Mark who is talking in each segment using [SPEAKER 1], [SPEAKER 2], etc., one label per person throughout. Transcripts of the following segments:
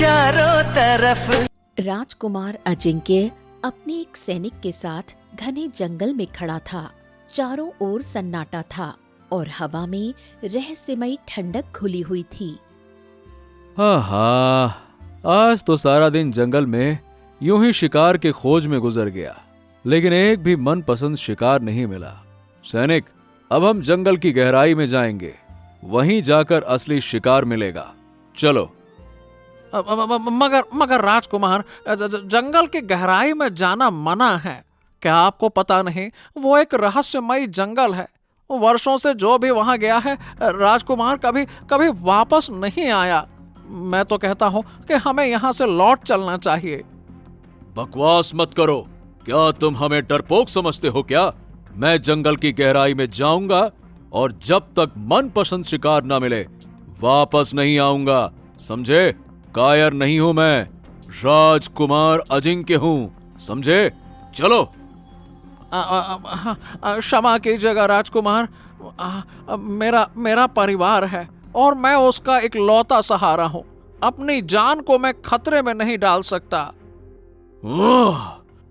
[SPEAKER 1] चारों तरफ।
[SPEAKER 2] राजकुमार अजिंक्य अपने एक सैनिक के साथ घने जंगल में खड़ा था। चारों ओर सन्नाटा था और हवा में रहस्यमयी ठंडक घुली हुई थी।
[SPEAKER 3] आहा, आज तो सारा दिन जंगल में यूं ही शिकार के खोज में गुजर गया, लेकिन एक भी मनपसंद शिकार नहीं मिला। सैनिक, अब हम जंगल की गहराई में जाएंगे, वहीं जाकर असली शिकार मिलेगा। चलो।
[SPEAKER 4] मगर राजकुमार, जंगल की गहराई में जाना मना है। क्या आपको पता नहीं, वो एक रहस्यमयी जंगल है। वर्षों से जो भी वहां गया है राजकुमार, कभी कभी वापस नहीं आया। मैं तो कहता हूं कि हमें यहां से लौट चलना चाहिए।
[SPEAKER 3] बकवास मत करो। क्या तुम हमें डरपोक समझते हो क्या? मैं जंगल की गहराई में जाऊंगा और जब तक मनपसंद शिकार ना मिले वापस नहीं आऊंगा, समझे? कायर नहीं हूं मैं, राजकुमार अजिंक्य हूं, समझे? चलो।
[SPEAKER 4] क्षमा कीजिएगा राजकुमार, मेरा परिवार है और मैं उसका इकलौता सहारा हूं। अपनी जान को मैं खतरे में नहीं डाल सकता।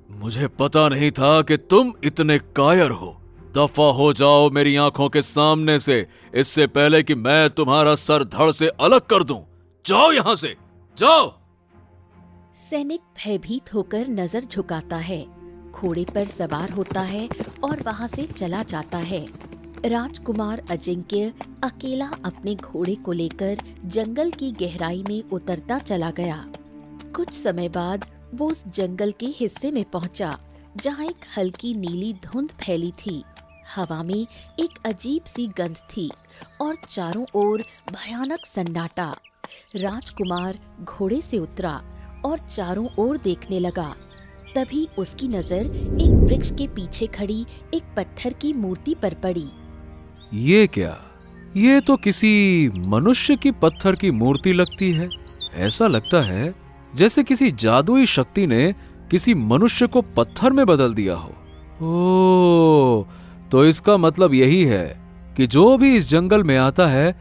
[SPEAKER 3] मुझे पता नहीं था कि तुम इतने कायर हो। दफा हो जाओ मेरी आंखों के सामने से, इससे पहले कि मैं तुम्हारा सर धड़ से अलग कर दूं। जाओ यहां से, जाओ।
[SPEAKER 2] सैनिक भयभीत होकर नजर झुकाता है, घोड़े पर सवार होता है और वहां से चला जाता है। राजकुमार अजिंक्य अकेला अपने घोड़े को लेकर जंगल की गहराई में उतरता चला गया। कुछ समय बाद वो उस जंगल के हिस्से में पहुंचा जहां एक हल्की नीली धुंध फैली थी। हवा में एक अजीब सी गंध थी और चारों ओर भयानक सन्नाटा। राजकुमार घोड़े से उतरा और चारों ओर देखने लगा। तभी उसकी नजर एक वृक्ष के पीछे खड़ी एक पत्थर की मूर्ति पर पड़ी।
[SPEAKER 3] ये क्या? ये तो किसी मनुष्य की पत्थर की मूर्ति लगती है। ऐसा लगता है जैसे किसी जादुई शक्ति ने किसी मनुष्य को पत्थर में बदल दिया हो। ओह, तो इसका मतलब यही है कि जो भी इस जंगल में आता है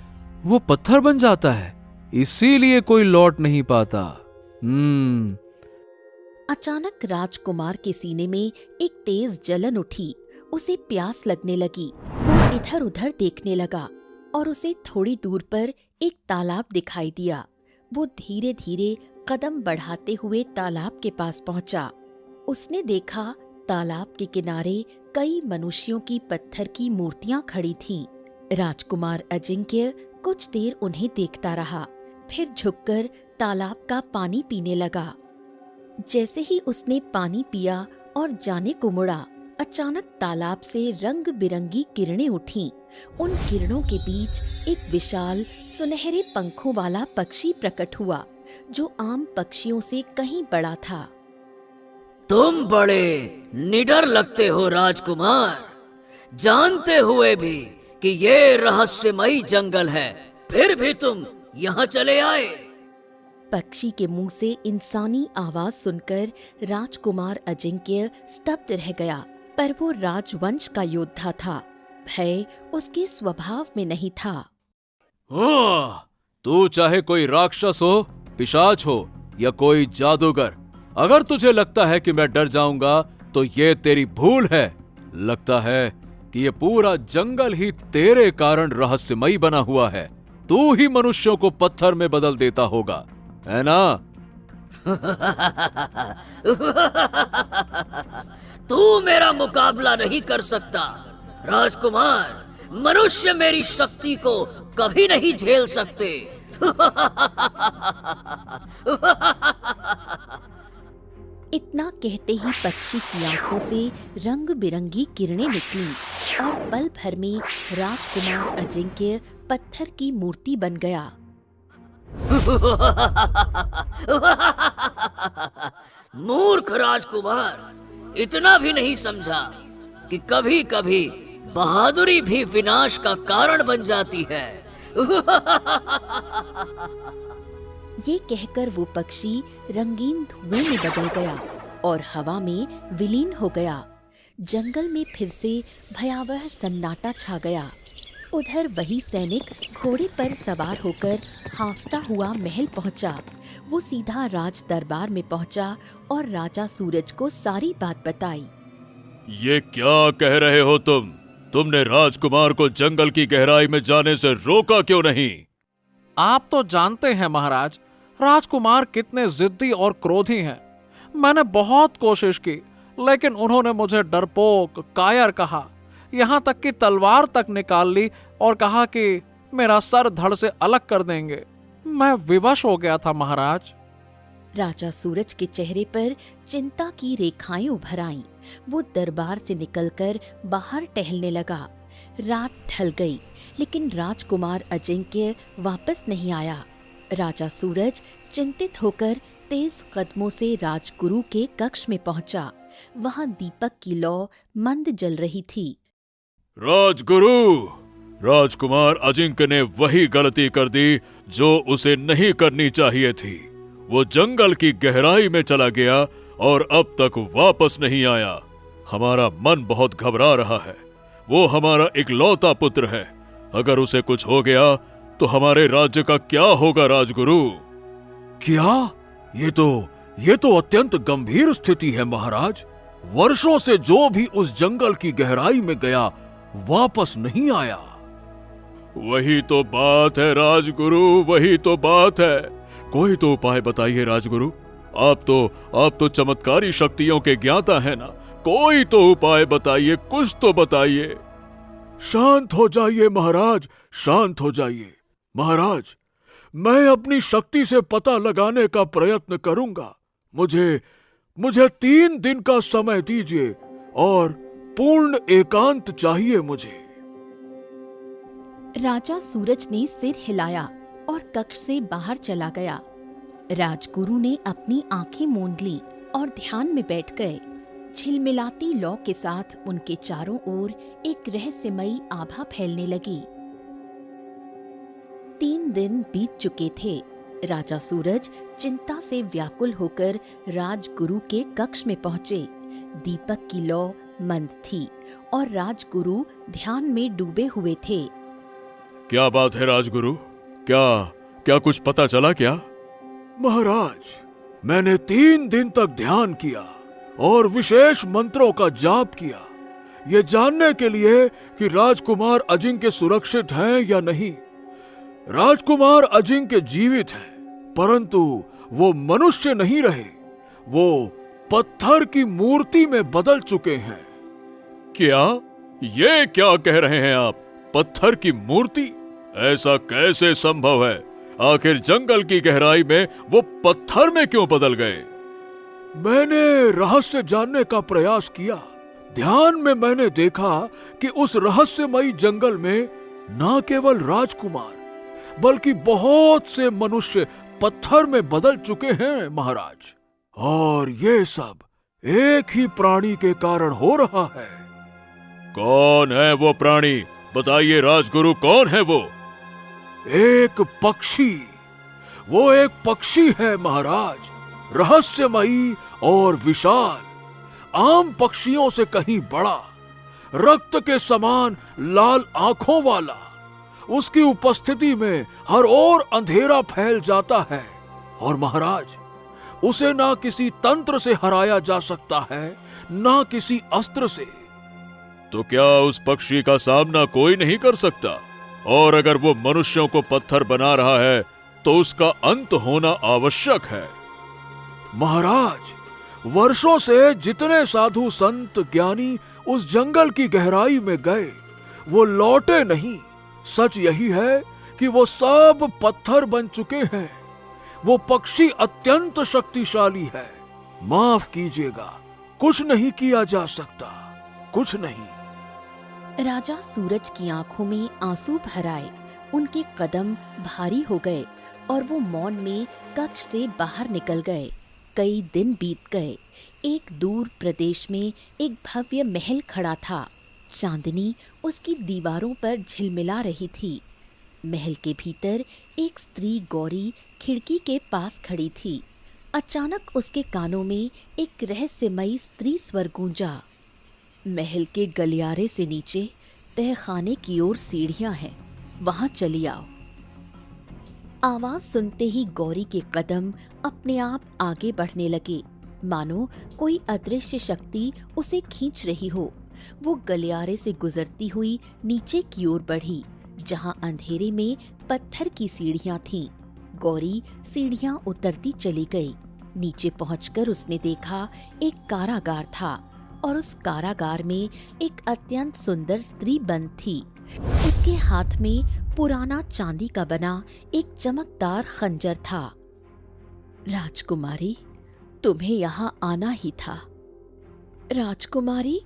[SPEAKER 3] वो पत्थर बन जाता है, इसीलिए कोई लौट नहीं पाता।
[SPEAKER 2] अचानक राजकुमार के सीने में एक तेज जलन उठी। उसे प्यास लगने लगी। वो इधर उधर देखने लगा और उसे थोड़ी दूर पर एक तालाब दिखाई दिया। वो धीरे धीरे कदम बढ़ाते हुए तालाब के पास पहुंचा। उसने देखा तालाब के किनारे कई मनुष्यों की पत्थर की मूर्तियां खड़ी थीं। राजकुमार अजिंक्य कुछ देर उन्हें देखता रहा, फिर झुककर तालाब का पानी पीने लगा। जैसे ही उसने पानी पिया और जाने को मुड़ा, अचानक तालाब से रंग बिरंगी किरणें उठीं। उन किरणों के बीच एक विशाल सुनहरे पंखों वाला पक्षी प्रकट हुआ, जो आम पक्षियों से कहीं बड़ा था।
[SPEAKER 5] तुम बड़े निडर लगते हो राजकुमार, जानते हुए भी कि ये रहस्यमयी जंगल है, फिर भी तुम यहाँ चले आए।
[SPEAKER 2] पक्षी के मुंह से इंसानी आवाज सुनकर राजकुमार अजिंक्य स्तब्ध रह गया, पर वो राजवंश का योद्धा था। भय उसके स्वभाव में नहीं था।
[SPEAKER 3] तू चाहे कोई राक्षस हो, पिशाच हो या कोई जादूगर, अगर तुझे लगता है कि मैं डर जाऊंगा तो ये तेरी भूल है। लगता है कि ये पूरा जंगल ही तेरे कारण रहस्यमयी बना हुआ है। तू ही मनुष्यों को पत्थर में बदल देता होगा, है ना?
[SPEAKER 5] तू मेरा मुकाबला नहीं कर सकता राजकुमार। मनुष्य मेरी शक्ति को कभी नहीं झेल सकते।
[SPEAKER 2] इतना कहते ही पक्षी की आंखों से रंग बिरंगी किरणें निकलीं और पल भर में राजकुमार अजिंक्य पत्थर की मूर्ति बन गया।
[SPEAKER 5] मूर्ख राजकुमार, इतना भी नहीं समझा कि कभी कभी बहादुरी भी विनाश का कारण बन जाती है।
[SPEAKER 2] ये कहकर वो पक्षी रंगीन धुएं में बदल गया और हवा में विलीन हो गया। जंगल में फिर से भयावह सन्नाटा छा गया। उधर वही सैनिक घोड़े पर सवार होकर हांफता हुआ महल पहुंचा। वो सीधा राज दरबार में पहुंचा और राजा सूरज को सारी बात बताई।
[SPEAKER 3] ये क्या कह रहे हो तुम? तुमने राजकुमार को जंगल की गहराई में जाने से रोका क्यों नहीं?
[SPEAKER 4] आप तो जानते हैं महाराज, राजकुमार कितने जिद्दी और क्रोधी हैं। मैंने बहुत कोशिश की, लेकिन उन्होंने मुझे डरपोक, कायर कहा। यहाँ तक कि तलवार तक निकाल ली और कहा कि मेरा सर धड़ से अलग कर देंगे। मैं विवश हो गया था महाराज।
[SPEAKER 2] राजा सूरज के चेहरे पर चिंता की रेखाएं उभर आईं। वो दरबार से निकलकर बाहर टहलने लगा। रात ढल गई, लेकिन राजकुमार अजिंक्य वापस नहीं आया। राजा सूरज चिंतित होकर तेज कदमों से राजगुरु के कक्ष में पहुंचा। वहां दीपक की लौ मंद जल रही थी।
[SPEAKER 3] राजगुरु, राजकुमार अजिंक्य ने वही गलती कर दी जो उसे नहीं करनी चाहिए थी। वो जंगल की गहराई में चला गया और अब तक वापस नहीं आया। हमारा मन बहुत घबरा रहा है। वो हमारा इकलौता पुत्र है। अगर उसे कुछ हो गया तो हमारे राज्य का क्या होगा राजगुरु? क्या? ये तो अत्यंत गंभीर स्थिति है महाराज। वर्षों से जो भी उस जंगल की गहराई में गया वापस नहीं आया। वही तो बात है राजगुरु, वही तो बात है। कोई तो उपाय बताइए राजगुरु। आप तो चमत्कारी शक्तियों के ज्ञाता हैं ना। कोई तो उपाय बताइए, कुछ तो बताइए। शांत हो जाइए महाराज, शांत हो जाइए। महाराज, मैं अपनी शक्ति से पता लगाने का प्रयत्न करूंगा। मुझे 3 दिन का समय दीजिए और पूर्ण एकांत चाहिए मुझे।
[SPEAKER 2] राजा सूरज ने सिर हिलाया और कक्ष से बाहर चला गया। राजगुरु ने अपनी आंखें मूंद ली और ध्यान में बैठ गए। झिलमिलाती लौ के साथ उनके चारों ओर एक रहस्यमयी आभा फैलने लगी। 3 दिन बीत चुके थे। राजा सूरज चिंता से व्याकुल होकर राजगुरु के कक्ष में पहुंचे। दीपक की लौ मंद थी और राजगुरु ध्यान में डूबे हुए थे।
[SPEAKER 3] क्या बात है राजगुरु? क्या कुछ पता चला क्या? महाराज, मैंने 3 दिन तक ध्यान किया और विशेष मंत्रों का जाप किया, ये जानने के लिए कि राजकुमार अजिंक्य सुरक्षित हैं या नहीं। राजकुमार अजिंक्य जीवित हैं, परंतु वो मनुष्य नहीं रहे। वो पत्थर की मूर्ति में बदल चुके हैं। क्या? ये क्या कह रहे हैं आप? पत्थर की मूर्ति? ऐसा कैसे संभव है? आखिर जंगल की गहराई में वो पत्थर में क्यों बदल गए? मैंने रहस्य जानने का प्रयास किया। ध्यान में मैंने देखा कि उस रहस्यमयी जंगल में न केवल राजकुमार बल्कि बहुत से मनुष्य पत्थर में बदल चुके हैं महाराज। और ये सब एक ही प्राणी के कारण हो रहा है। कौन है वो प्राणी? बताइए राजगुरु, कौन है वो? एक पक्षी। वो एक पक्षी है महाराज, रहस्यमयी और विशाल, आम पक्षियों से कहीं बड़ा, रक्त के समान लाल आंखों वाला। उसकी उपस्थिति में हर ओर अंधेरा फैल जाता है और महाराज, उसे ना किसी तंत्र से हराया जा सकता है, ना किसी अस्त्र से। तो क्या उस पक्षी का सामना कोई नहीं कर सकता? और अगर वो मनुष्यों को पत्थर बना रहा है तो उसका अंत होना आवश्यक है। महाराज, वर्षों से जितने साधु संत ज्ञानी उस जंगल की गहराई में गए, वो लौटे नहीं। सच यही है कि वो सब पत्थर बन चुके हैं। वो पक्षी अत्यंत शक्तिशाली है। माफ कीजिएगा, कुछ नहीं किया जा सकता, कुछ नहीं।
[SPEAKER 2] राजा सूरज की आंखों में आंसू भर आए। उनके कदम भारी हो गए और वो मौन में कक्ष से बाहर निकल गए। कई दिन बीत गए। एक दूर प्रदेश में एक भव्य महल खड़ा था। चांदनी उसकी दीवारों पर झिलमिला रही थी। महल के भीतर एक स्त्री गौरी खिड़की के पास खड़ी थी। अचानक उसके कानों में एक रहस्यमयी स्त्री स्वर गूंजा। महल के गलियारे से नीचे तहखाने की ओर सीढ़ियां हैं, वहां चली आओ। आवाज सुनते ही गौरी के कदम अपने आप आगे बढ़ने लगे, मानो कोई अदृश्य शक्ति उसे खींच रही हो। वो गलियारे से गुजरती हुई नीचे की ओर बढ़ी, जहां अंधेरे में पत्थर की सीढ़ियां थीं। गौरी सीढ़ियां उतरती चली गई। नीचे पहुंचकर उसने देखा एक कारागार था और उस कारागार में एक अत्यंत सुंदर स्त्री बंद थी। उसके हाथ में पुराना चांदी का बना एक चमकदार खंजर था। राजकुमारी, तुम्हें यहाँ आना ही था। राजकुमारी?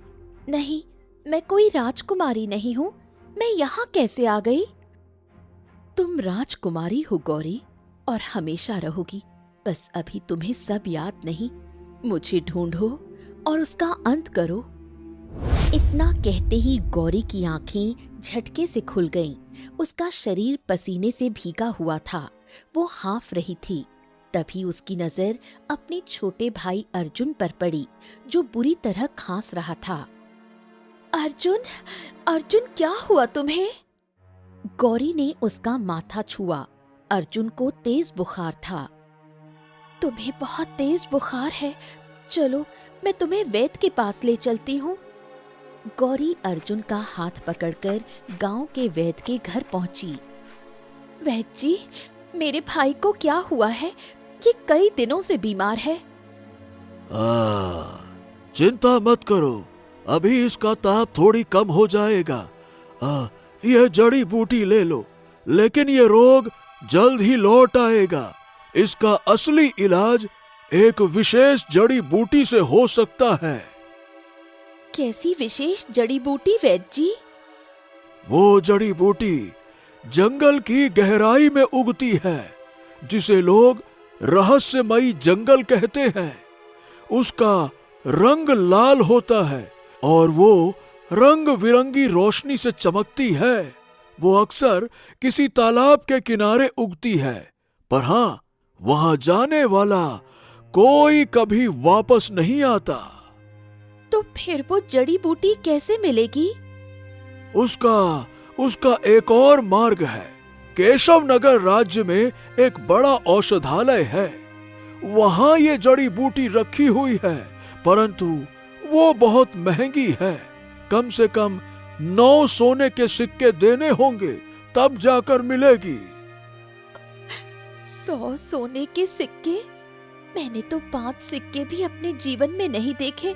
[SPEAKER 2] नहीं, मैं कोई राजकुमारी नहीं हूँ। मैं यहाँ कैसे आ गई? तुम राजकुमारी हो गौरी, और हमेशा रहोगी। बस अभी तुम्हें सब याद नहीं। मुझे ढूंढो और उसका अंत करो। इतना कहते ही गौरी की आंखें झटके से खुल गईं। उसका शरीर पसीने से भीगा हुआ था। वो हाँफ रही थी। तभी उसकी नजर अपने छोटे भाई अर्जुन पर पड़ी, जो बुरी तरह खांस रहा था। अर्जुन, अर्जुन, क्या हुआ तुम्हें? गौरी ने उसका माथा छुआ। अर्जुन को तेज बुखार था। तुम्हें बहुत तेज बुखार है, चलो मैं तुम्हें वैद्य के पास ले चलती हूँ। गौरी अर्जुन का हाथ पकड़कर गांव के वैद्य के घर पहुंची। वैद्य जी, मेरे भाई को क्या हुआ है? ये कई दिनों से बीमार है।
[SPEAKER 1] चिंता मत करो, अभी इसका ताप थोड़ी कम हो जाएगा। यह जड़ी बूटी ले लो, लेकिन ये रोग जल्द ही लौट आएगा। इसका असली इलाज एक विशेष जड़ी बूटी से हो सकता है।
[SPEAKER 2] कैसी विशेष जड़ी बूटी वैद्य जी?
[SPEAKER 1] वो जड़ी बूटी जंगल की गहराई में उगती है, जिसे लोग रहस्यमयी जंगल कहते हैं। उसका रंग लाल होता है और वो रंग बिरंगी रोशनी से चमकती है। वो अक्सर किसी तालाब के किनारे उगती है, पर हाँ, वहां जाने वाला कोई कभी वापस नहीं आता।
[SPEAKER 2] तो फिर वो जड़ी बूटी कैसे मिलेगी?
[SPEAKER 1] उसका एक और मार्ग है। केशव नगर राज्य में एक बड़ा औषधालय है। वहां ये जड़ी बूटी रखी हुई है, परंतु वो बहुत महंगी है। कम से कम 9 सोने के सिक्के देने होंगे, तब जाकर मिलेगी।
[SPEAKER 2] 100 सोने के सिक्के? मैंने तो 5 सिक्के भी अपने जीवन में नहीं देखे।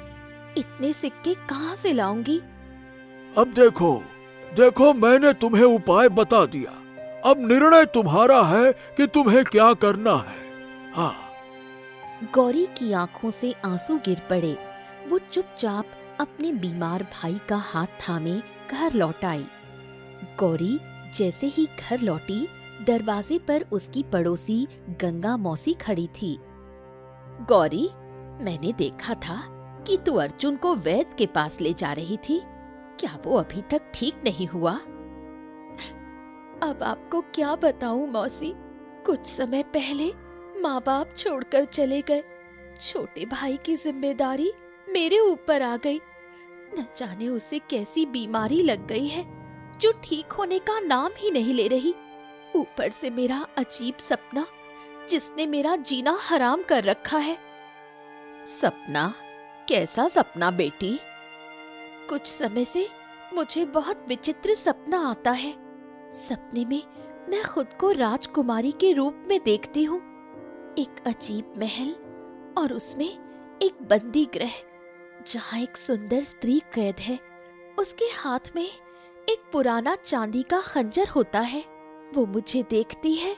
[SPEAKER 2] इतने सिक्के कहाँ से लाऊंगी?
[SPEAKER 1] अब देखो मैंने तुम्हें उपाय बता दिया। अब निर्णय तुम्हारा है कि तुम्हें क्या करना है। हाँ।
[SPEAKER 2] गौरी की आंखों से आंसू गिर पड़े। वो चुपचाप अपने बीमार भाई का हाथ थामे घर लौट आई। गौरी जैसे ही घर लौटी, दरवाजे पर उसकी पड़ोसी गंगा मौसी खड़ी थी। गौरी, मैंने देखा था कि तू अर्जुन को वैद्य के पास ले जा रही थी। क्या वो अभी तक ठीक नहीं हुआ? अब आपको क्या बताऊं मौसी, कुछ समय पहले माँ बाप छोड़कर चले गए। छोटे भाई की जिम्मेदारी मेरे ऊपर आ गई। न जाने उसे कैसी बीमारी लग गई है, जो ठीक होने का नाम ही नहीं ले रही। ऊपर से मेरा अजीब सपना, जिसने मेरा जीना हराम कर रखा है। सपना? कैसा सपना बेटी? कुछ समय से मुझे बहुत विचित्र सपना आता है। सपने में मैं खुद को राजकुमारी के रूप में देखती हूँ। एक अजीब महल और उसमें एक बंदी गृह, जहाँ एक सुंदर स्त्री कैद है। उसके हाथ में एक पुराना चांदी का खंजर होता है। वो मुझे देखती है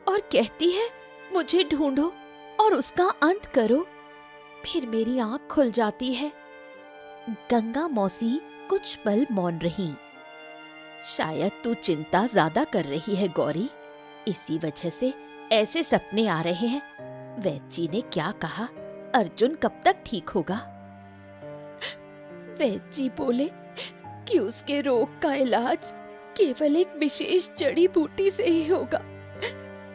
[SPEAKER 2] और कहती है, मुझे ढूंढो और उसका अंत करो। फिर मेरी आंख खुल जाती है। गंगा मौसी कुछ पल मौन रही। शायद तू चिंता ज्यादा कर रही है गौरी, इसी वजह से ऐसे सपने आ रहे हैं। वैद्य जी ने क्या कहा? अर्जुन कब तक ठीक होगा? वैद्य जी बोले कि उसके रोग का इलाज केवल एक विशेष जड़ी बूटी से ही होगा,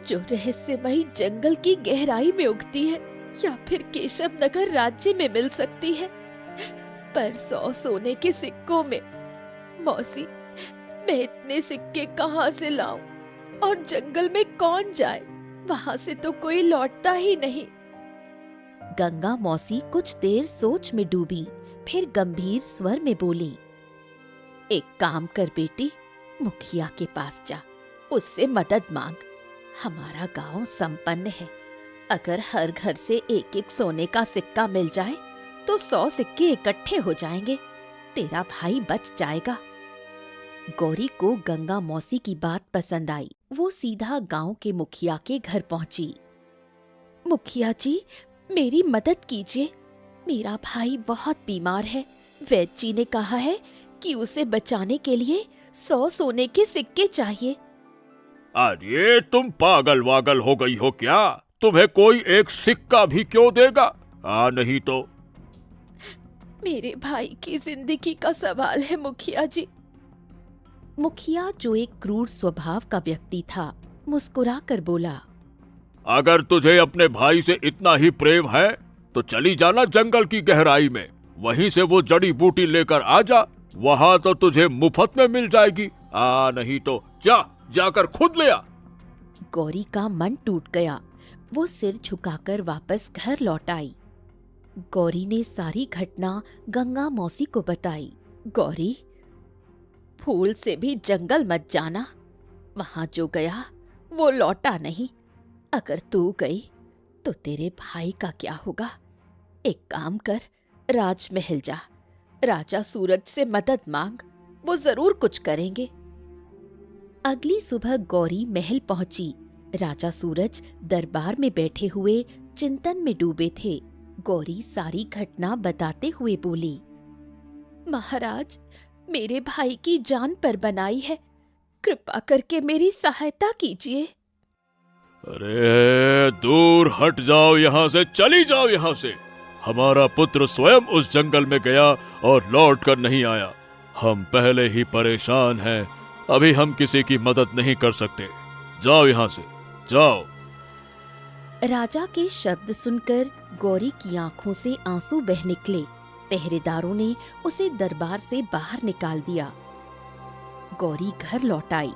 [SPEAKER 2] जो रहस्यमयी जंगल की गहराई में उगती है या फिर केशव नगर राज्य में मिल सकती है, पर 100 सोने के सिक्कों में। मौसी, मैं इतने सिक्के कहाँ से लाऊं? और जंगल में कौन जाए? वहाँ से तो कोई लौटता ही नहीं। गंगा मौसी कुछ देर सोच में डूबी, फिर गंभीर स्वर में बोली, एक काम कर बेटी, मुखिया के पास जा, उससे मदद मांग। हमारा गांव संपन्न है। अगर हर घर से एक एक सोने का सिक्का मिल जाए तो 100 सिक्के इकट्ठे हो जाएंगे। तेरा भाई बच जाएगा। गौरी को गंगा मौसी की बात पसंद आई। वो सीधा गांव के मुखिया के घर पहुंची। मुखिया जी, मेरी मदद कीजिए। मेरा भाई बहुत बीमार है। वैद्य जी ने कहा है कि उसे बचाने के लिए 100 सोने के सिक्के चाहिए।
[SPEAKER 1] अरे तुम पागल वागल हो गई हो क्या? तुम्हें कोई एक सिक्का भी क्यों देगा? नहीं तो।
[SPEAKER 2] मेरे भाई की जिंदगी का सवाल है मुखिया जी। मुखिया, जो एक क्रूर स्वभाव का व्यक्ति था, मुस्कुरा कर बोला,
[SPEAKER 1] अगर तुझे अपने भाई से इतना ही प्रेम है तो चली जाना जंगल की गहराई में। वहीं से वो जड़ी बूटी लेकर आ जा। वहां तो तुझे मुफ्त में मिल जाएगी। नहीं तो जाकर खुद ले आ।
[SPEAKER 2] गौरी का मन टूट गया। वो सिर झुकाकर वापस घर लौट आई। गौरी ने सारी घटना गंगा मौसी को बताई। गौरी, फूल से भी जंगल मत जाना। वहां जो गया वो लौटा नहीं। अगर तू गई तो तेरे भाई का क्या होगा? एक काम कर, राजमहल जा। राजा सूरज से मदद मांग, वो जरूर कुछ करेंगे। अगली सुबह गौरी महल पहुंची। राजा सूरज दरबार में बैठे हुए चिंतन में डूबे थे। गौरी सारी घटना बताते हुए बोली, महाराज, मेरे भाई की जान पर बनाई है। कृपा करके मेरी सहायता कीजिए।
[SPEAKER 1] अरे दूर हट जाओ यहाँ से, चली जाओ यहाँ से। हमारा पुत्र स्वयं उस जंगल में गया और लौट कर नहीं आया। हम पहले ही परेशान हैं। अभी हम किसी की मदद नहीं कर सकते। जाओ यहाँ से, जाओ।
[SPEAKER 2] राजा के शब्द सुनकर गौरी की आंखों से आंसू बह निकले। पहरेदारों ने उसे दरबार से बाहर निकाल दिया। गौरी घर लौट आई।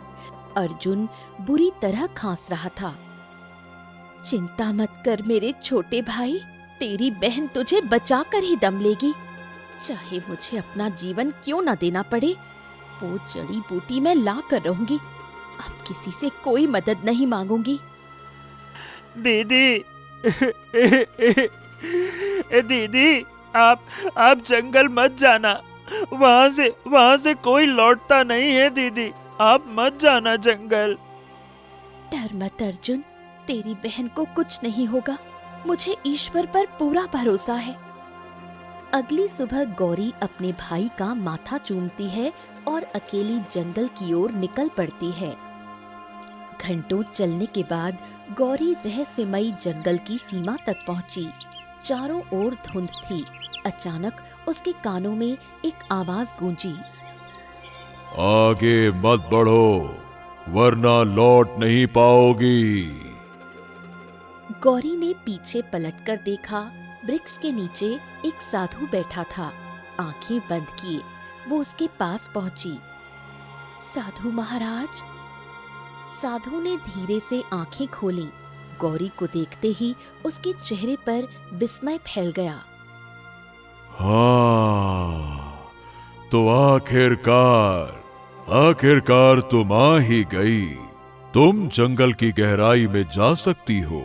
[SPEAKER 2] अर्जुन बुरी तरह खांस रहा था। चिंता मत कर मेरे छोटे भाई, तेरी बहन तुझे बचाकर ही दम लेगी। चाहे मुझे अपना जीवन क्यों न देना पड़े, वो जड़ी बूटी मैं ला कर रहूंगी। अब किसी से कोई मदद नहीं मांगूंगी।
[SPEAKER 6] दीदी दीदी, आप जंगल मत जाना। वहाँ से कोई लौटता नहीं है। दीदी, आप मत जाना जंगल।
[SPEAKER 2] डर मत अर्जुन, तेरी बहन को कुछ नहीं होगा। मुझे ईश्वर पर पूरा भरोसा है। अगली सुबह गौरी अपने भाई का माथा चूमती है और अकेली जंगल की ओर निकल पड़ती है। घंटों चलने के बाद गौरी रहस्यमयी जंगल की सीमा तक पहुंची। चारों ओर धुंध थी। अचानक उसके कानों में एक आवाज गूंजी,
[SPEAKER 1] आगे मत बढ़ो वरना लौट नहीं पाओगी।
[SPEAKER 2] गौरी ने पीछे पलटकर देखा। वृक्ष के नीचे एक साधु बैठा था। आंखें बंद किए वो उसके पास पहुंची। साधु महाराज। साधु ने धीरे से आंखें खोली। गौरी को देखते ही उसके चेहरे पर विस्मय फैल गया।
[SPEAKER 1] हाँ, तो आखिरकार तुम आ ही गई। तुम जंगल की गहराई में जा सकती हो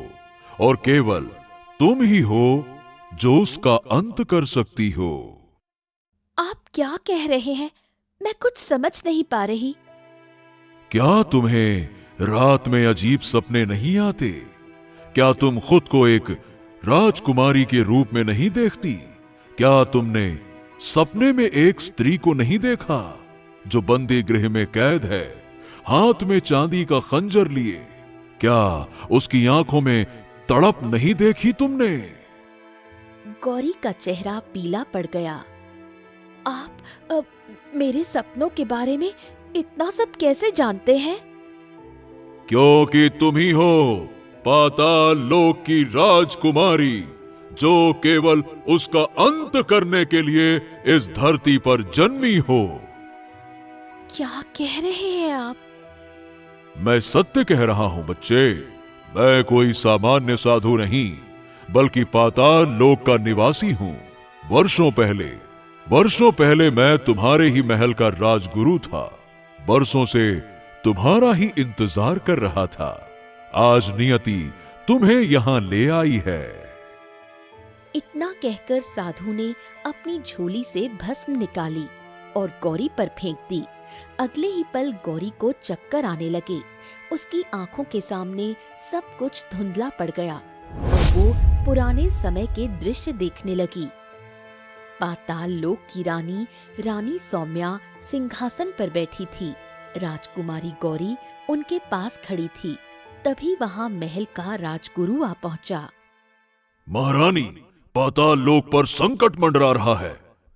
[SPEAKER 1] और केवल तुम ही हो जो उसका अंत कर सकती हो।
[SPEAKER 2] आप क्या कह रहे हैं? मैं कुछ समझ नहीं पा रही।
[SPEAKER 1] क्या तुम्हें रात में अजीब सपने नहीं आते? क्या तुम खुद को एक राजकुमारी के रूप में नहीं देखती? क्या तुमने सपने में एक स्त्री को नहीं देखा जो बंदी गृह में कैद है, हाथ में चांदी का खंजर लिए? क्या उसकी आंखों में तड़प नहीं देखी तुमने?
[SPEAKER 2] गौरी का चेहरा पीला पड़ गया। आप मेरे सपनों के बारे में इतना सब कैसे जानते हैं?
[SPEAKER 1] क्योंकि तुम ही हो पाताल लोक की राजकुमारी जो केवल उसका अंत करने के लिए इस धरती पर जन्मी हो।
[SPEAKER 2] क्या कह रहे हैं आप?
[SPEAKER 1] मैं सत्य कह रहा हूं बच्चे। मैं कोई सामान्य साधु नहीं, बल्कि पाताल लोक का निवासी हूं। वर्षों पहले मैं तुम्हारे ही महल का राजगुरु था। बरसों से तुम्हारा ही इंतजार कर रहा था। आज नियति तुम्हें यहां ले आई है।
[SPEAKER 2] इतना कहकर साधु ने अपनी झोली से भस्म निकाली और गौरी पर फेंक दी। अगले ही पल गौरी को चक्कर आने लगे। उसकी आंखों के सामने सब कुछ धुंधला पड़ गया और वो पुराने समय के दृश्य देखने लगी। पाताल लोक की रानी सौम्या सिंहासन पर बैठी थी। राजकुमारी गौरी उनके पास खड़ी थी। तभी वहां महल का राजगुरु आ पहुंचा।
[SPEAKER 1] महारानी, पाताल लोक पर संकट मंडरा रहा है।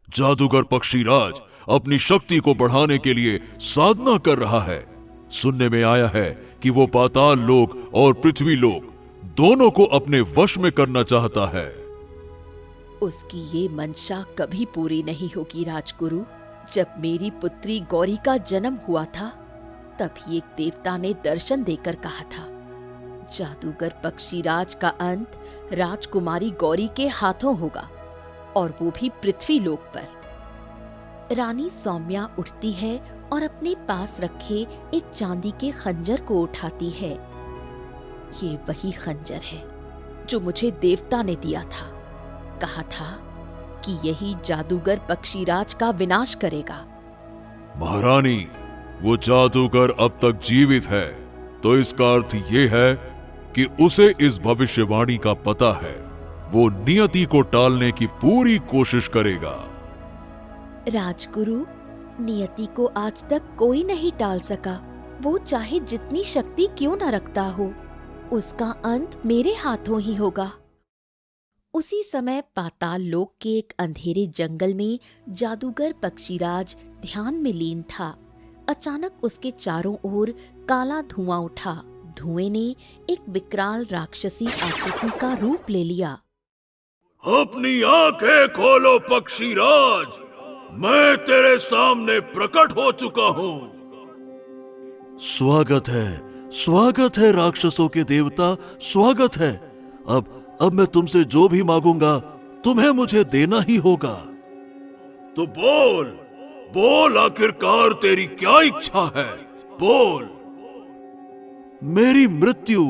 [SPEAKER 1] जादूगर पक्षीराज अपनी शक्ति को बढ़ाने के लिए साधना कर रहा है। सुनने में आया है कि वो पाताल लोक और पृथ्वी लोक दोनों को अपने वश में करना चाहता है।
[SPEAKER 2] उसकी ये मंशा कभी पूरी नहीं होगी राजगुरु। जब मेरी पुत्री गौरी का जन्म हुआ था, तभी एक देवता ने दर्शन देकर कहा था, जादूगर पक्षीराज का अंत राजकुमारी गौरी के हाथों होगा, और वो भी पृथ्वी लोक पर। रानी सौम्या उठती है और अपने पास रखे एक चांदी के खंजर को उठाती है। ये वही खंजर है जो मुझे देवता ने दिया था। कहा था कि यही जादूगर पक्षीराज का विनाश करेगा।
[SPEAKER 1] महारानी, वो जादूगर अब तक जीवित है, तो इसका अर्थ ये है कि उसे इस भविष्यवाणी का पता है। वो नियति को टालने की पूरी कोशिश करेगा।
[SPEAKER 2] राजगुरु, नियति को आज तक कोई नहीं टाल सका। वो चाहे जितनी शक्ति क्यों न रखता हो, उसका अंत मेरे हाथों ही होगा। उसी समय पाताल लोक के एक अंधेरे जंगल में जादूगर पक्षीराज ध्यान में लीन था। अचानक उसके चारों ओर काला धुआं उठा। धुएं ने एक विकराल राक्षसी आकृति का रूप ले लिया।
[SPEAKER 1] अपनी आंखें खोलो पक्षीराज, मैं तेरे सामने प्रकट हो चुका हूं। स्वागत है राक्षसों के देवता, स्वागत है। अब मैं तुमसे जो भी मांगूंगा, तुम्हें मुझे देना ही होगा। तो बोल आखिरकार तेरी क्या इच्छा है, बोल। मेरी मृत्यु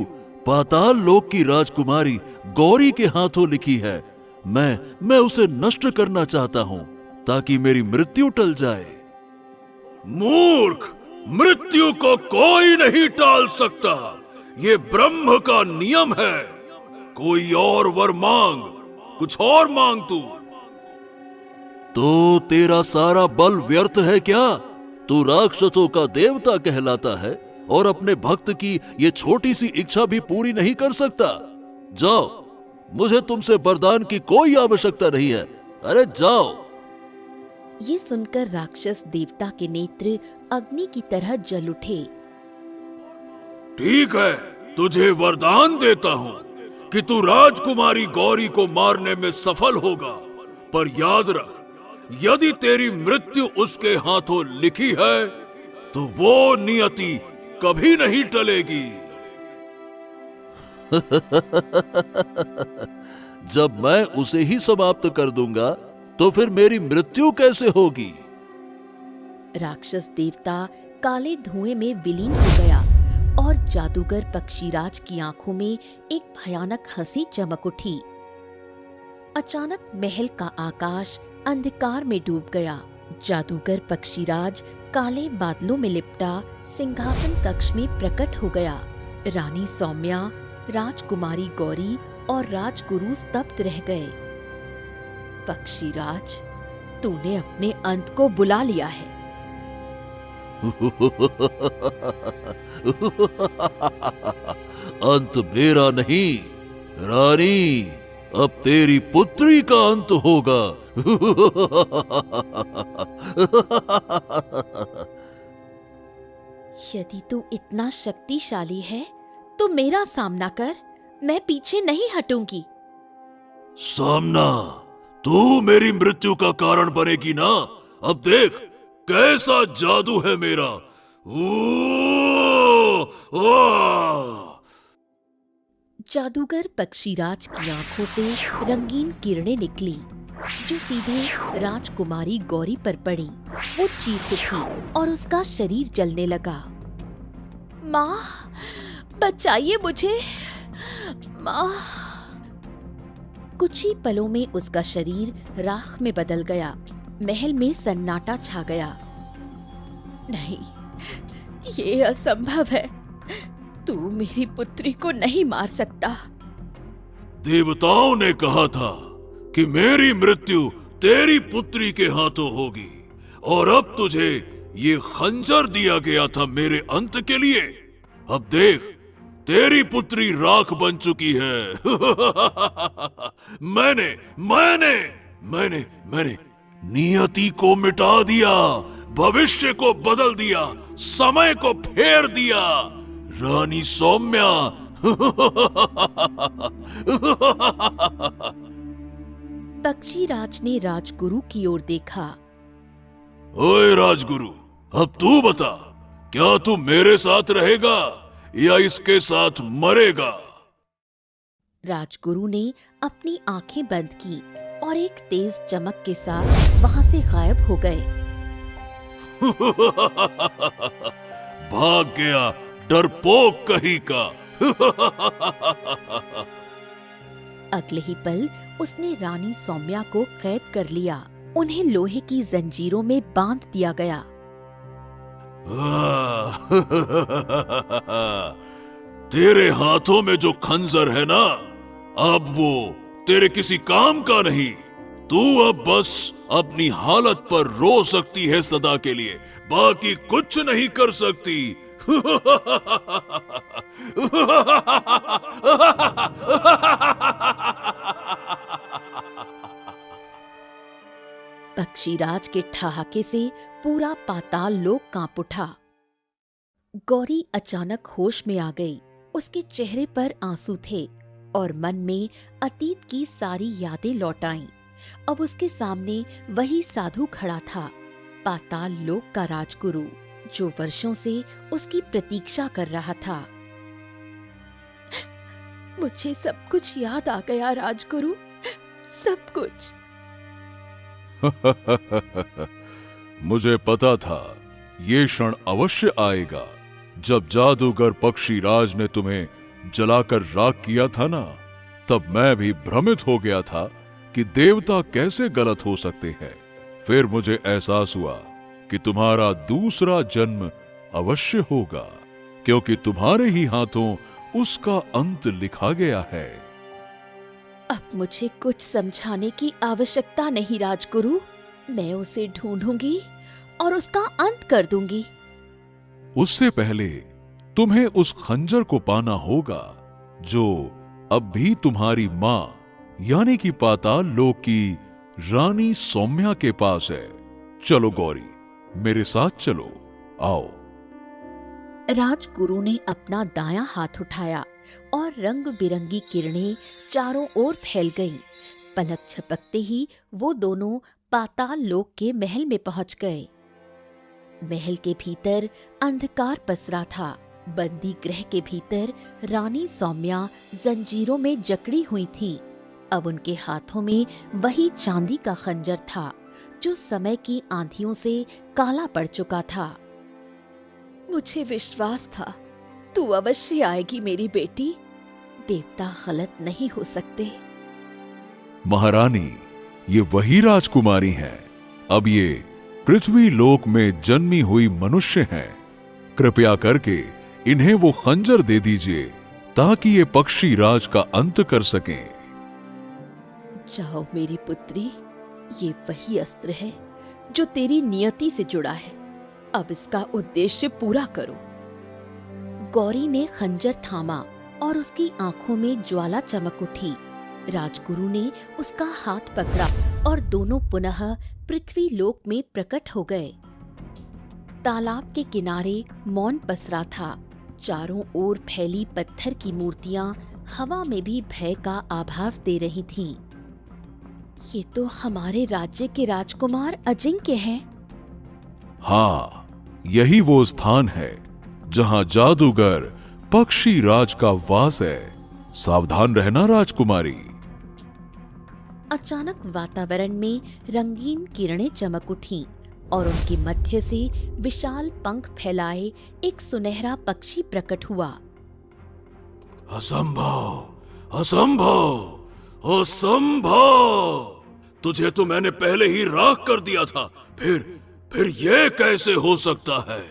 [SPEAKER 1] पाताल लोक की राजकुमारी गौरी के हाथों लिखी है। मैं उसे नष्ट करना चाहता हूं, ताकि मेरी मृत्यु टल जाए। मूर्ख, मृत्यु को कोई नहीं टाल सकता। ये ब्रह्म का नियम है। कोई और वर मांग, कुछ और मांग तू। तो तेरा सारा बल व्यर्थ है क्या? तू राक्षसों का देवता कहलाता है और अपने भक्त की ये छोटी सी इच्छा भी पूरी नहीं कर सकता। जाओ, मुझे तुमसे वरदान की कोई आवश्यकता नहीं है। अरे जाओ।
[SPEAKER 2] ये सुनकर राक्षस देवता के नेत्र अग्नि की तरह जल उठे।
[SPEAKER 1] ठीक है, तुझे वरदान देता हूं कि तू राजकुमारी गौरी को मारने में सफल होगा, पर याद रख, यदि तेरी मृत्यु उसके हाथों लिखी है, तो वो नियति कभी नहीं टलेगी। जब मैं उसे ही समाप्त कर दूंगा, तो फिर मेरी मृत्यु कैसे होगी?
[SPEAKER 2] राक्षस देवता काले धुएं में विलीन हो गया और जादूगर पक्षीराज की आंखों में एक भयानक हंसी चमक उठी। अचानक महल का आकाश अंधकार में डूब गया। जादूगर पक्षीराज काले बादलों में लिपटा सिंहासन कक्ष में प्रकट हो गया। रानी सौम्या, राजकुमारी गौरी और राजगुरु स्तब्ध रह गए। पक्षीराज, तूने अपने अंत को बुला लिया है।
[SPEAKER 1] अंत मेरा नहीं रानी, अब तेरी पुत्री का अंत होगा।
[SPEAKER 2] यदि तू इतना शक्तिशाली है, तो मेरा सामना कर। मैं पीछे नहीं हटूंगी।
[SPEAKER 1] सामना? तू मेरी मृत्यु का कारण बनेगी ना? अब देख, कैसा जादू है मेरा।
[SPEAKER 2] जादूगर पक्षीराज की आंखों से रंगीन किरणें निकली जो सीधे राजकुमारी गौरी पर पड़ी। वो चीख उठी और उसका शरीर जलने लगा। माँ, बचाइए मुझे, माँ। कुछ ही पलों में उसका शरीर राख में बदल गया। महल में सन्नाटा छा गया। नहीं, ये असंभव है। तू मेरी पुत्री को नहीं मार सकता।
[SPEAKER 1] देवताओं ने कहा था कि मेरी मृत्यु तेरी पुत्री के हाथों होगी, और अब तुझे ये खंजर दिया गया था मेरे अंत के लिए। अब देख, तेरी पुत्री राख बन चुकी है। मैंने नियति को मिटा दिया, भविष्य को बदल दिया, समय को फेर दिया। रानी सौम्या।
[SPEAKER 2] पक्षीराज ने राजगुरु की ओर देखा।
[SPEAKER 1] ओए राजगुरु, अब तू बता, क्या तू मेरे साथ रहेगा या इसके साथ मरेगा?
[SPEAKER 2] राजगुरु ने अपनी आंखें बंद की और एक तेज चमक के साथ वहां से गायब हो गए।
[SPEAKER 1] भाग गया डरपोक कहीं का।
[SPEAKER 2] अगले ही पल उसने रानी सौम्या को कैद कर लिया। उन्हें लोहे की जंजीरों में बांध दिया गया।
[SPEAKER 1] तेरे हाथों में जो खंजर है ना, अब वो तेरे किसी काम का नहीं। तू अब बस अपनी हालत पर रो सकती है सदा के लिए, बाकी कुछ नहीं कर सकती।
[SPEAKER 2] पक्षीराज के ठहाके से पूरा पाताल लोक कांप उठा। गौरी अचानक होश में आ गई। उसके चेहरे पर आंसू थे और मन में अतीत की सारी यादें लौट आईं। अब उसके सामने वही साधु खड़ा था, पाताल लोक का राजगुरु, जो वर्षों से उसकी प्रतीक्षा कर रहा था। मुझे सब कुछ याद आ गया राजगुरु, सब कुछ।
[SPEAKER 1] मुझे पता था ये क्षण अवश्य आएगा। जब जादूगर पक्षीराज ने तुम्हें जलाकर राख किया था ना, तब मैं भी भ्रमित हो गया था कि देवता कैसे गलत हो सकते हैं। फिर मुझे एहसास हुआ कि तुम्हारा दूसरा जन्म अवश्य होगा, क्योंकि तुम्हारे ही हाथों उसका अंत लिखा गया है।
[SPEAKER 2] अब मुझे कुछ समझाने की आवश्यकता नहीं राजगुरु। मैं उसे ढूंढूंगी और उसका अंत कर दूंगी।
[SPEAKER 1] उससे पहले तुम्हें उस खंजर को पाना होगा जो अब भी तुम्हारी मां यानी कि पाताल लोक की रानी सौम्या के पास है। चलो गौरी, मेरे साथ चलो, आओ।
[SPEAKER 2] राजगुरु ने अपना दायां हाथ उठाया और रंग बिरंगी किरणें चारों ओर फैल गईं। पलक झपकते ही वो दोनों पाताल लोक के महल में पहुंच गए। महल के भीतर अंधकार पसरा था। बंदी गृह के भीतर रानी सौम्या जंजीरों में जकड़ी हुई थी। अब उनके हाथों में वही चांदी का खंजर था जो समय की आंधियों से काला पड़ चुका था। मुझे विश्वास था तू अवश्य आएगी मेरी बेटी। देवता गलत नहीं हो सकते।
[SPEAKER 1] महारानी, ये वही राजकुमारी हैं। अब ये पृथ्वी लोक में जन्मी हुई मनुष्य हैं। कृपया करके इन्हें वो खंजर दे दीजिए ताकि ये पक्षी राज का अंत कर सकें।
[SPEAKER 2] जाओ मेरी पुत्री, ये वही अस्त्र है जो तेरी नियति से जुड़ा है। अब इसका उद्देश्य पूरा करो। गौरी ने खंजर थामा और उसकी आंखों में ज्वाला चमक उठी। राजगुरु ने उसका हाथ पकड़ा और दोनों पुनः पृथ्वी लोक में प्रकट हो गए। तालाब के किनारे मौन पसरा था। चारों ओर फैली पत्थर की मूर्तियां हवा में भी भय का आभास दे रही थीं। ये तो हमारे राज्य के राजकुमार अजिंक्य हैं।
[SPEAKER 7] हाँ, यही वो स्थान है जहां जादूगर पक्षी राज का वास है। सावधान रहना राजकुमारी।
[SPEAKER 2] अचानक वातावरण में रंगीन किरणें चमक उठीं और उनके मध्य से विशाल पंख फैलाए एक सुनहरा पक्षी प्रकट हुआ।
[SPEAKER 1] असंभव, असंभव, असंभव! तुझे तो मैंने पहले ही राख कर दिया था, फिर ये कैसे हो सकता है?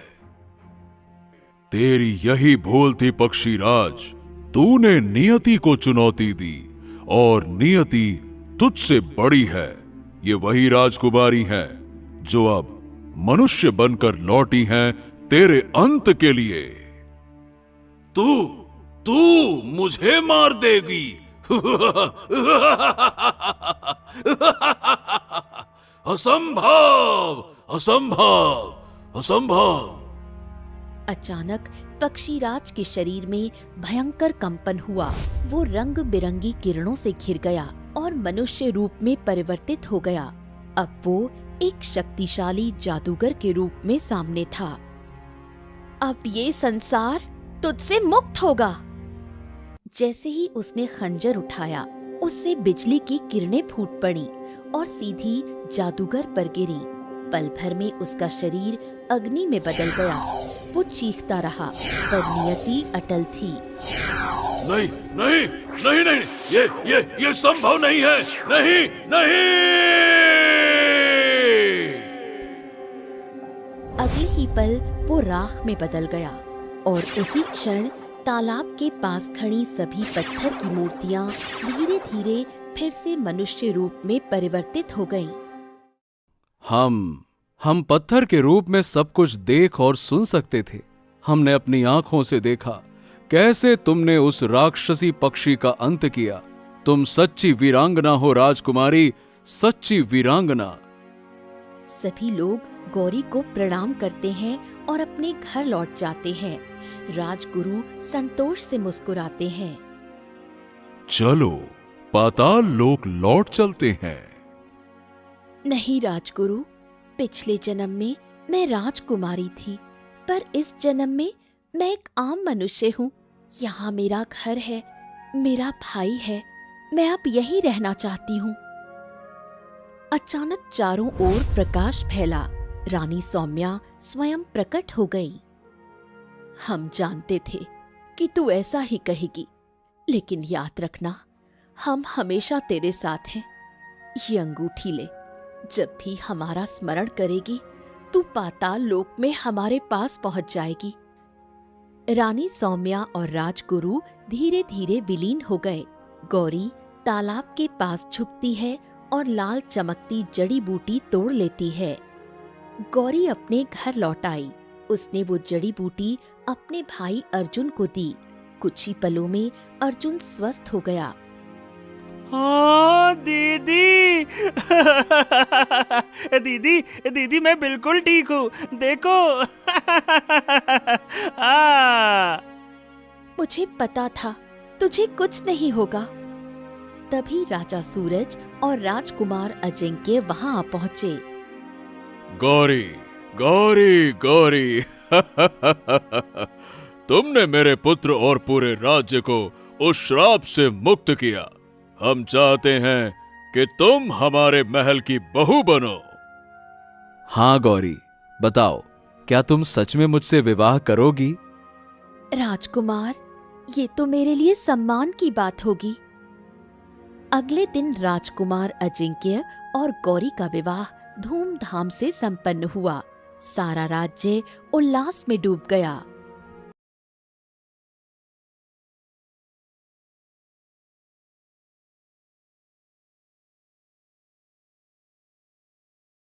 [SPEAKER 7] तेरी यही भूल थी पक्षीराज। तूने नियति को चुनौती दी और नियति तुझसे बड़ी है। ये वही राजकुमारी हैं जो अब मनुष्य बनकर लौटी हैं तेरे अंत के लिए।
[SPEAKER 1] तू मुझे मार देगी? असंभव, असंभव, असंभव!
[SPEAKER 2] अचानक पक्षीराज के शरीर में भयंकर कंपन हुआ। वो रंग बिरंगी किरणों से घिर गया और मनुष्य रूप में परिवर्तित हो गया। अब वो एक शक्तिशाली जादूगर के रूप में सामने था। अब ये संसार तुझसे मुक्त होगा। जैसे ही उसने खंजर उठाया, उससे बिजली की किरणें फूट पड़ी और सीधी जादूगर पर गिरी। पल भर में उसका शरीर अग्नि में बदल गया। वो चीखता रहा, पर नियति अटल थी।
[SPEAKER 1] नहीं, नहीं, नहीं, नहीं, ये संभव नहीं है। नहीं, नहीं!
[SPEAKER 2] अगले ही पल वो राख में बदल गया और उसी क्षण तालाब के पास खड़ी सभी पत्थर की मूर्तियां धीरे धीरे फिर से मनुष्य रूप में परिवर्तित हो गईं।
[SPEAKER 3] हम पत्थर के रूप में सब कुछ देख और सुन सकते थे। हमने अपनी आंखों से देखा कैसे तुमने उस राक्षसी पक्षी का अंत किया। तुम सच्ची वीरांगना हो राजकुमारी, सच्ची वीरांगना।
[SPEAKER 2] सभी लोग गौरी को प्रणाम करते हैं और अपने घर लौट जाते हैं। राजगुरु संतोष से मुस्कुराते हैं।
[SPEAKER 7] चलो पाताल लोक लौट चलते हैं।
[SPEAKER 2] नहीं राजगुरु, पिछले जन्म में मैं राजकुमारी थी, पर इस जन्म में मैं एक आम मनुष्य हूँ। यहाँ मेरा घर है, मेरा भाई है, मैं अब यहीं रहना चाहती हूँ। अचानक चारों ओर प्रकाश फैला। रानी सौम्या स्वयं प्रकट हो गई। हम जानते थे कि तू ऐसा ही कहेगी, लेकिन याद रखना, हम हमेशा तेरे साथ हैं। ये अंगूठी ले, जब भी हमारा स्मरण करेगी तू पाताल लोक में हमारे पास पहुंच जाएगी। रानी सौम्या और राजगुरु धीरे धीरे विलीन हो गए। गौरी तालाब के पास झुकती है और लाल चमकती जड़ी बूटी तोड़ लेती है। गौरी अपने घर लौट आई। उसने वो जड़ी बूटी अपने भाई अर्जुन को दी। कुछ ही पलों में अर्जुन स्वस्थ हो गया।
[SPEAKER 6] हाँ दीदी। दीदी मैं बिल्कुल ठीक हूँ, देखो।
[SPEAKER 2] मुझे पता था तुझे कुछ नहीं होगा। तभी राजा सूरज और राजकुमार अजिंक्य वहां आ पहुंचे।
[SPEAKER 7] गौरी, गौरी, गौरी! तुमने मेरे पुत्र और पूरे राज्य को उस श्राप से मुक्त किया। हम चाहते हैं कि तुम हमारे महल की बहू बनो।
[SPEAKER 3] हाँ गौरी, बताओ, क्या तुम सच में मुझसे विवाह करोगी?
[SPEAKER 2] राजकुमार, ये तो मेरे लिए सम्मान की बात होगी। अगले दिन राजकुमार अजिंक्य और गौरी का विवाह धूमधाम से संपन्न हुआ। सारा राज्य उल्लास में डूब गया।